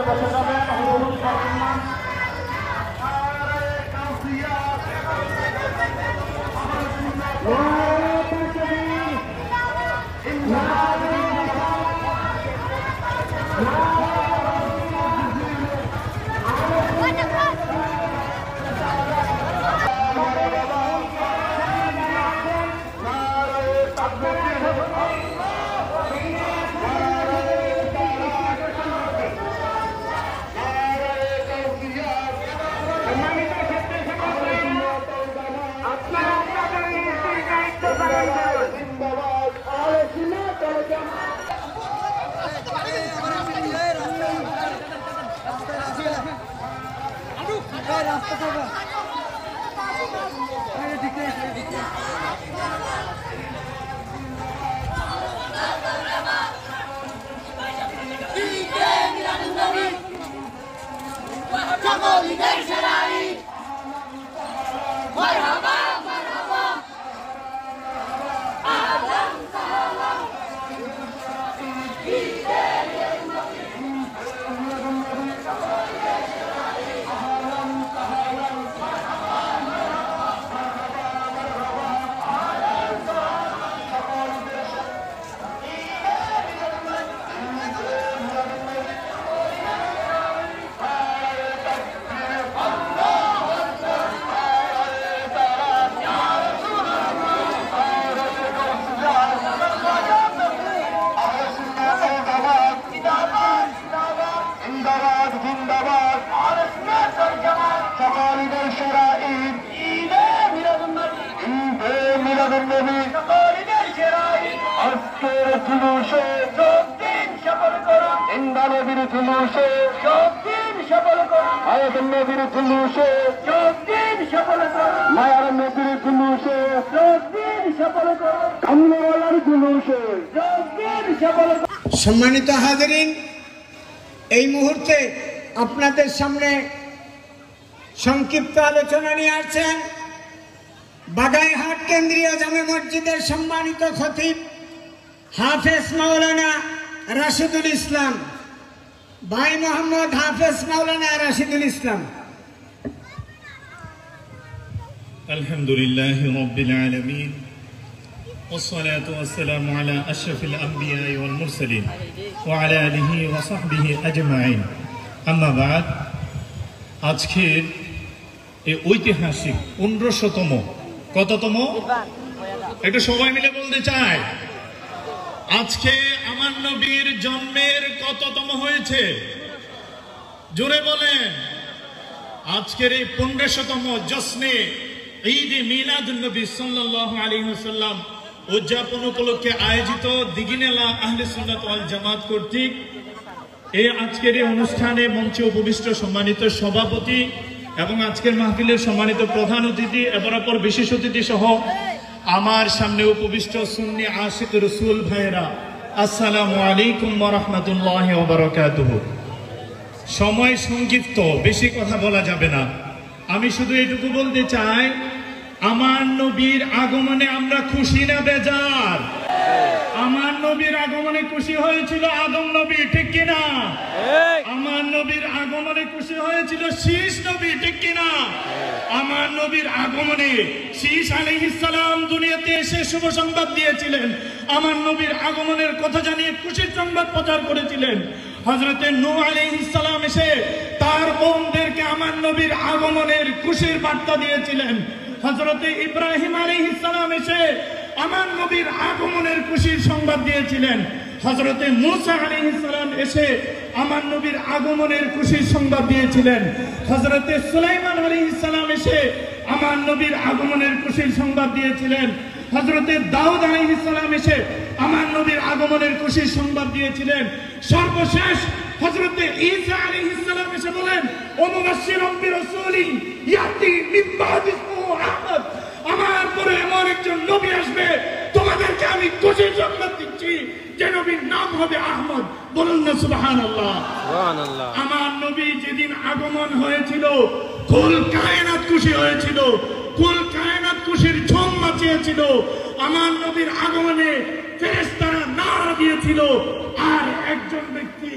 বসে যাবেন হলুদ সম্মান সম্মানিত হাজিরিন, এই মুহূর্তে আপনাদের সামনে সংক্ষিপ্ত আলোচনা নিয়ে আসছেন বাগাইহাট কেন্দ্রীয় জামে মসজিদের সম্মানিত খতিব হাফেজ মাওলানা রাশিদুল ইসলাম ভাই মোহাম্মদ হাফেজ মাওলানা রাশিদুল ইসলাম। আলহামদুলিল্লাহি রাব্বিল আলামিন والصلاة والسلام على أشرف الأنبياء والمرسلين وعلى آله وصحبه أجمعين أما بعد আজকের এই ঐতিহাসিক 1500তম কততম এটা সবাই মিলে বলতে চাই, আজকে আমার নবীর জন্মের কততম হয়েছে জোরে বলেন। আজকের এই 1500তম জশ্নে ঈদ মিলাদুন নবী সাল্লাল্লাহু আলাইহি ওয়াসাল্লাম উদযাপন উপলক্ষে আয়োজিত দিঘিনালা আহলে সুন্নাত ওয়াল জামাত কর্তৃক এই আজকের এই অনুষ্ঠানে মঞ্চে উপবিষ্ট সম্মানিত সভাপতি এবং আজকের মাহফিলের সম্মানিত প্রধান অতিথি এবং অপর বিশেষ অতিথি সহ আমার সামনে উপবিষ্ট সুন্নি আশিক রাসূল ভাইরা, আসসালামু আলাইকুম ওয়া রাহমাতুল্লাহি ওয়া বারাকাতুহু। সময় সংক্ষিপ্ত, বেশি কথা বলা যাবে না। আমি শুধু এটুকু বলতে চাই, আমার নবীর আগমনে আমরা খুশি না বেজার? আমার নবীর আগমনে খুশি হয়েছিল আদম নবী, ঠিক কিনা? আমার নবীর আগমনে খুশি হয়েছিল শীষ নবী, ঠিক কিনা? আমার নবীর আগমনে শীষ আলাইহিস সালাম দুনিয়াতে এসে শুভ সংবাদ দিয়েছিলেন। আমার নবীর আগমনের কথা জানিয়ে খুশির সংবাদ প্রচার করেছিলেন। হযরতে নূহ আলাইহিস সালাম এসে তার কওমদেরকে আমার নবীর আগমনের খুশির বার্তা দিয়েছিলেন। হযরতে ইব্রাহিম আলাইহিস সালাম এসে আমার নবীর আগমনের খুশির সংবাদ দিয়েছিলেন। হযরতে মূসা আলাইহিস সালাম এসে আমার নবীর আগমনের খুশির সংবাদ দিয়েছিলেন। হযরতে সুলাইমান আলাইহিস সালাম এসে আমার নবীর আগমনের খুশির সংবাদ দিয়েছিলেন। হযরতে দাউদ আলাইহিস সালাম এসে আমার নবীর আগমনের খুশির সংবাদ দিয়েছিলেন। সর্বশেষ হযরতে ঈসা আলাইহিস সালাম এসে বলেন, ও মুবাশশিরাম বিরাসূলিন ইয়াতি মিন বাদি ইসমুহু আহমদ, আমার পরে এমন একজন নবী আসবে, তোমাদেরকে আমি খুশির সংবাদ দিচ্ছি, যে নবীর নাম হবে আহমদ। বলুন না সুবহানাল্লাহ। সুবহানাল্লাহ। আমার নবী যেদিন আগমন হয়েছিল, কুল কায়নাত খুশি হয়েছিল, কুল কায়নাত খুশির ঝুম মাচিয়েছিল। আমার নবীর আগমনে ফেরেশতারা নারা দিয়েছিল, আর একজন ব্যক্তি